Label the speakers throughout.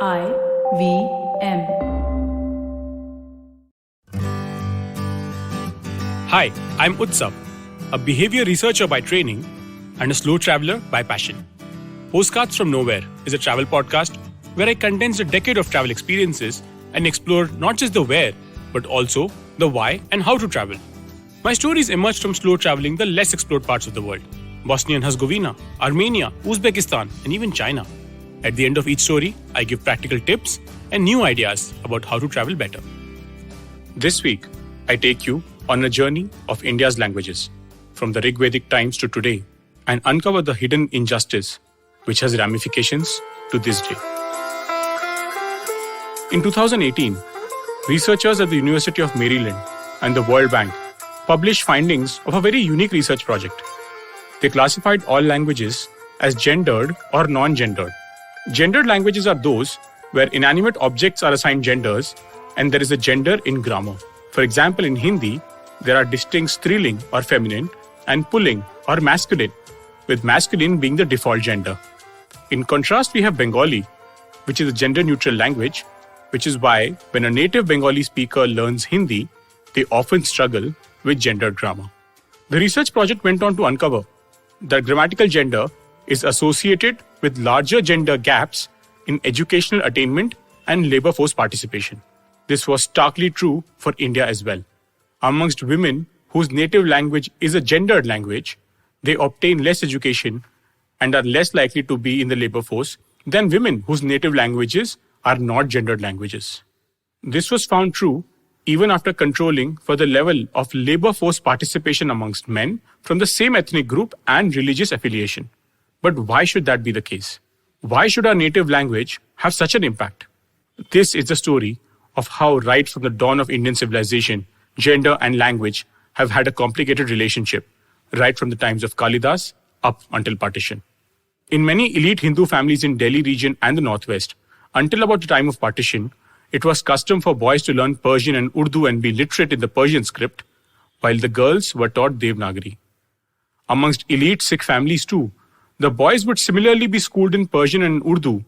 Speaker 1: IVM.
Speaker 2: Hi, I'm Utsav, a behavior researcher by training and a slow traveler by passion. Postcards from Nowhere is a travel podcast where I condense a decade of travel experiences and explore not just the where, but also the why and how to travel. My stories emerged from slow traveling the less explored parts of the world: Bosnia and Herzegovina, Armenia, Uzbekistan, and even China. At the end of each story, I give practical tips and new ideas about how to travel better. This week, I take you on a journey of India's languages, from the Rigvedic times to today, and uncover the hidden injustice which has ramifications to this day. In 2018, researchers at the University of Maryland and the World Bank published findings of a very unique research project. They classified all languages as gendered or non-gendered. Gendered languages are those where inanimate objects are assigned genders and there is a gender in grammar. For example, in Hindi, there are distinct striling or feminine and pulling or masculine, with masculine being the default gender. In contrast, we have Bengali, which is a gender-neutral language, which is why when a native Bengali speaker learns Hindi, they often struggle with gendered grammar. The research project went on to uncover that grammatical gender is associated with larger gender gaps in educational attainment and labor force participation. This was starkly true for India as well. Amongst women whose native language is a gendered language, they obtain less education and are less likely to be in the labor force than women whose native languages are not gendered languages. This was found true even after controlling for the level of labor force participation amongst men from the same ethnic group and religious affiliation. But why should that be the case? Why should our native language have such an impact? This is the story of how right from the dawn of Indian civilization, gender and language have had a complicated relationship, right from the times of Kalidas up until partition. In many elite Hindu families in Delhi region and the Northwest, until about the time of partition, it was custom for boys to learn Persian and Urdu and be literate in the Persian script, while the girls were taught Devanagari. Amongst elite Sikh families too, the boys would similarly be schooled in Persian and Urdu,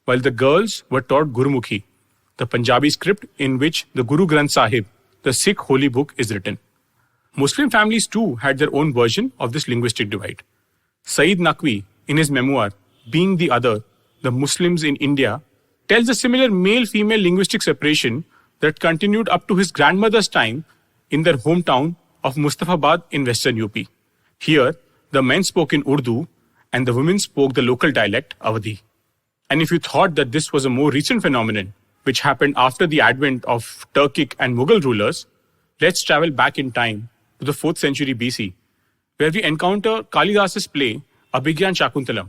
Speaker 2: while the girls were taught Gurumukhi, the Punjabi script in which the Guru Granth Sahib, the Sikh holy book, is written. Muslim families too had their own version of this linguistic divide. Saeed Naqvi, in his memoir, Being the Other, The Muslims in India, tells a similar male-female linguistic separation that continued up to his grandmother's time in their hometown of Mustafabad in western UP. Here, the men spoke in Urdu and the women spoke the local dialect Awadhi. And if you thought that this was a more recent phenomenon, which happened after the advent of Turkic and Mughal rulers, let's travel back in time to the 4th century BC, where we encounter Kalidas's play Abhigyan Shakuntalam,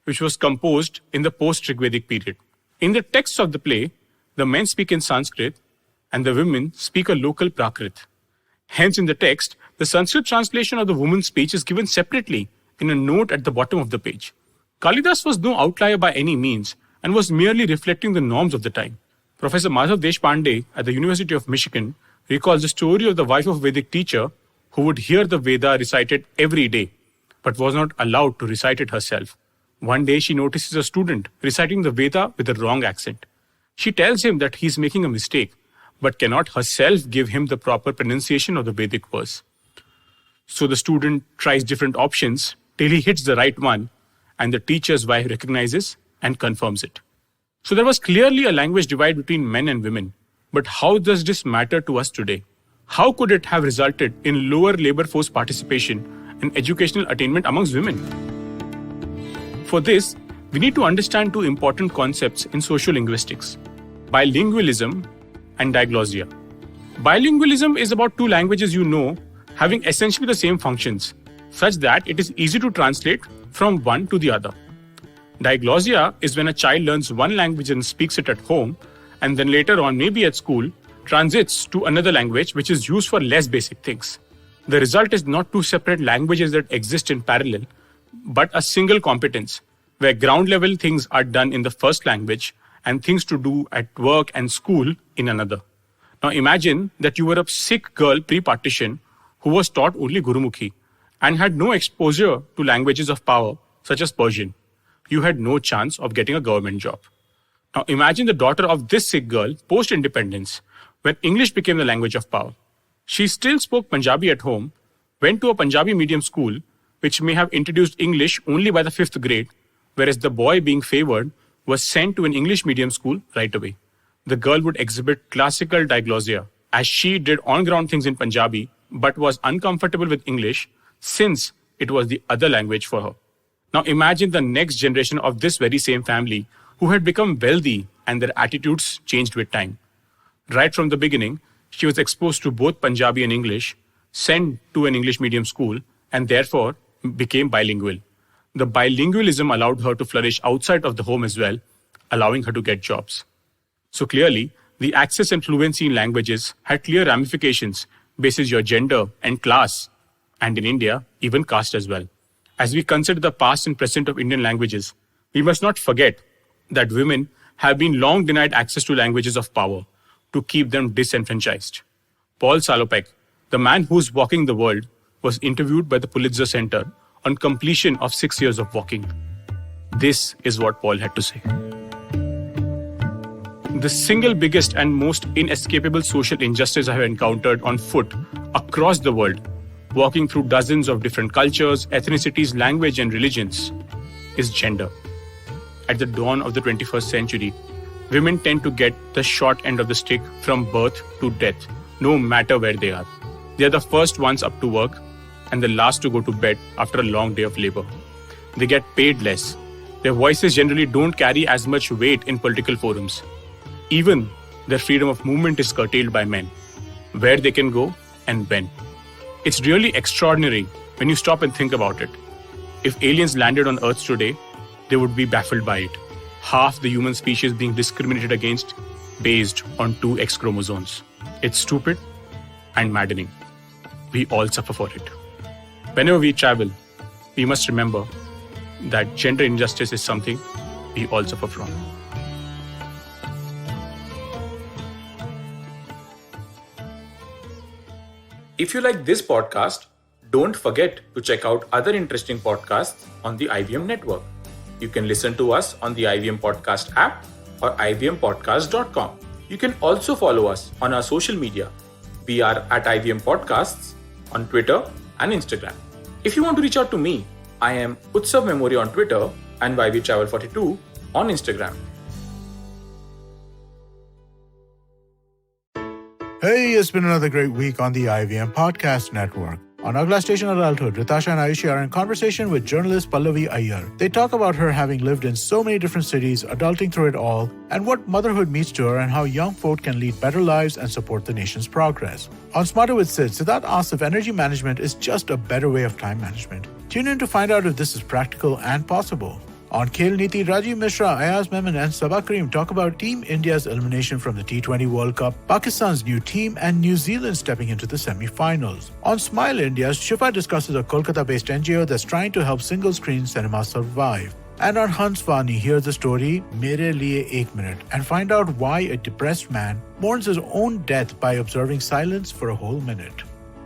Speaker 2: which was composed in the post-Rigvedic period. In the text of the play, the men speak in Sanskrit and the women speak a local Prakrit. Hence, in the text, the Sanskrit translation of the woman's speech is given separately in a note at the bottom of the page. Kalidas was no outlier by any means and was merely reflecting the norms of the time. Professor Madhav Deshpande at the University of Michigan recalls the story of the wife of a Vedic teacher who would hear the Veda recited every day, but was not allowed to recite it herself. One day she notices a student reciting the Veda with a wrong accent. She tells him that he is making a mistake, but cannot herself give him the proper pronunciation of the Vedic verse. So the student tries different options till he hits the right one, and the teacher's wife recognizes and confirms it. So there was clearly a language divide between men and women. But how does this matter to us today? How could it have resulted in lower labor force participation and educational attainment amongst women? For this, we need to understand two important concepts in sociolinguistics: bilingualism and diglossia. Bilingualism is about two languages you know having essentially the same functions, such that it is easy to translate from one to the other. Diglossia is when a child learns one language and speaks it at home, and then later on, maybe at school, transits to another language which is used for less basic things. The result is not two separate languages that exist in parallel, but a single competence, where ground level things are done in the first language and things to do at work and school in another. Now imagine that you were a Sikh girl pre-partition who was taught only Gurumukhi and had no exposure to languages of power such as Persian. You had no chance of getting a government job. Now imagine the daughter of this Sikh girl post-independence, when English became the language of power. She still spoke Punjabi at home, went to a Punjabi medium school, which may have introduced English only by the 5th grade, whereas the boy being favored was sent to an English medium school right away. The girl would exhibit classical diglossia, as she did on-ground things in Punjabi, but was uncomfortable with English since it was the other language for her. Now imagine the next generation of this very same family who had become wealthy and their attitudes changed with time. Right from the beginning, she was exposed to both Punjabi and English, sent to an English medium school, and therefore became bilingual. The bilingualism allowed her to flourish outside of the home as well, allowing her to get jobs. So clearly, the access and fluency in languages had clear ramifications basis your gender and class, and in India, even caste as well. As we consider the past and present of Indian languages, we must not forget that women have been long denied access to languages of power to keep them disenfranchised. Paul Salopek, the man who's walking the world, was interviewed by the Pulitzer Center on completion of 6 years of walking. This is what Paul had to say. The single biggest and most inescapable social injustice I have encountered on foot across the world, walking through dozens of different cultures, ethnicities, language, and religions, is gender. At the dawn of the 21st century, women tend to get the short end of the stick from birth to death, no matter where they are. They are the first ones up to work and the last to go to bed after a long day of labor. They get paid less. Their voices generally don't carry as much weight in political forums. Even their freedom of movement is curtailed by men, where they can go and when. It's really extraordinary when you stop and think about it. If aliens landed on Earth today, they would be baffled by it. Half the human species being discriminated against based on 2 X chromosomes. It's stupid and maddening. We all suffer for it. Whenever we travel, we must remember that gender injustice is something we all suffer from. If you like this podcast, don't forget to check out other interesting podcasts on the IVM network. You can listen to us on the IVM Podcast app or ivmpodcast.com. You can also follow us on our social media. We are at IVM Podcasts on Twitter and Instagram. If you want to reach out to me, I am Utsav Memory on Twitter and YVTravel42 on Instagram.
Speaker 1: Hey, it's been another great week on the IVM Podcast Network. On Agla Station Adulthood, Ritasha and Ayushi are in conversation with journalist Pallavi Iyer. They talk about her having lived in so many different cities, adulting through it all, and what motherhood means to her and how young folk can lead better lives and support the nation's progress. On Smarter with Sid, Siddharth asks if energy management is just a better way of time management. Tune in to find out if this is practical and possible. On Khel Niti, Rajiv Mishra, Ayaz Memon and Sabah Karim talk about Team India's elimination from the T20 World Cup, Pakistan's new team and New Zealand stepping into the semi-finals. On Smile India, Shifa discusses a Kolkata-based NGO that's trying to help single-screen cinema survive. And on Hans Vani, hear the story, Mere Liye Ek Minute, and find out why a depressed man mourns his own death by observing silence for a whole minute.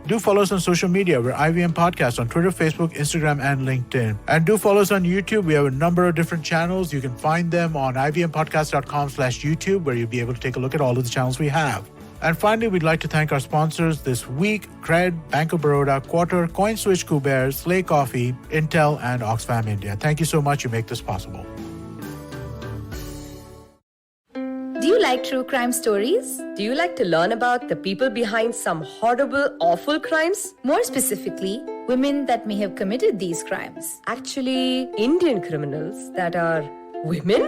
Speaker 1: Do follow us on social media. We're IVM Podcast on Twitter, Facebook, Instagram, and LinkedIn. And do follow us on YouTube. We have a number of different channels. You can find them on ivmpodcast.com/YouTube, where you'll be able to take a look at all of the channels we have. And finally, we'd like to thank our sponsors this week, Cred, Bank of Baroda, Quarter, CoinSwitch, Kuber, Slay Coffee, Intel, and Oxfam India. Thank you so much. You make this possible.
Speaker 3: Do you like true crime stories?
Speaker 4: Do you like to learn about the people behind some horrible, awful crimes?
Speaker 3: More specifically, women that may have committed these crimes.
Speaker 4: Actually, Indian criminals that are women?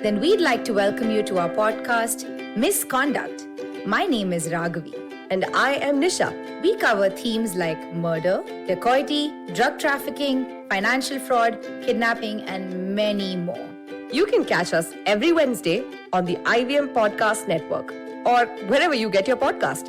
Speaker 3: Then we'd like to welcome you to our podcast, Misconduct. My name is Raghavi.
Speaker 4: And I am Nisha.
Speaker 3: We cover themes like murder, dacoity, drug trafficking, financial fraud, kidnapping, and many more.
Speaker 4: You can catch us every Wednesday on the IVM Podcast Network or wherever you get your podcast.